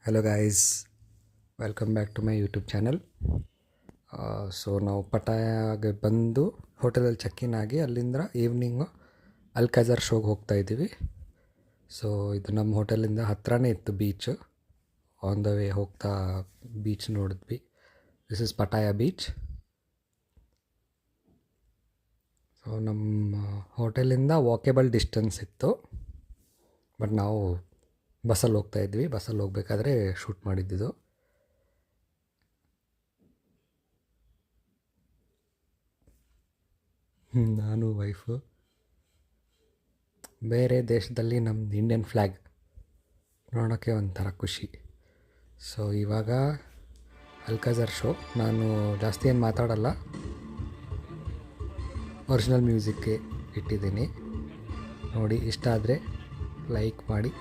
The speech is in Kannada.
Hello guys, welcome back to my YouTube channel. So ನಾವು ಪಟಾಯಾಗೆ ಬಂದು ಹೋಟೆಲಲ್ಲಿ ಚೆಕ್-ಇನ್ ಆಗಿ ಅಲ್ಲಿಂದ ಈವ್ನಿಂಗು ಅಲ್ಕಾಜರ್ ಶೋಗೆ ಹೋಗ್ತಾ ಇದ್ದೀವಿ. ಸೊ ಇದು ನಮ್ಮ ಹೋಟೆಲಿಂದ ಹತ್ರನೇ ಇತ್ತು ಬೀಚು. ಆನ್ ದ ವೇ ಹೋಗ್ತಾ ಬೀಚ್ ನೋಡಿದ್ವಿ. This is ಪಟಾಯ beach. ಸೊ ನಮ್ಮ ಹೋಟೆಲಿಂದ ವಾಕೇಬಲ್ ಡಿಸ್ಟೆನ್ಸ್ ಇತ್ತು, ಬಟ್ ನಾವು ಬಸ್ಸಲ್ಲಿ ಹೋಗ್ತಾ ಇದ್ವಿ. ಬಸ್ಸಲ್ಲಿ ಹೋಗ್ಬೇಕಾದ್ರೆ ಶೂಟ್ ಮಾಡಿದ್ದಿದ್ದು. ನಾನು ವೈಫು. ಬೇರೆ ದೇಶದಲ್ಲಿ ನಮ್ಮದು ಇಂಡಿಯನ್ ಫ್ಲ್ಯಾಗ್ ನೋಡೋಕ್ಕೆ ಒಂಥರ ಖುಷಿ. ಸೊ ಇವಾಗ ಅಲ್ಕಾಜರ್ ಶೋ. ನಾನು ಜಾಸ್ತಿ ಏನು ಮಾತಾಡಲ್ಲ, ಒರಿಜಿನಲ್ ಮ್ಯೂಸಿಕ್ಗೆ ಇಟ್ಟಿದ್ದೀನಿ. ನೋಡಿ, ಇಷ್ಟ ಆದರೆ ಲೈಕ್ ಮಾಡಿ.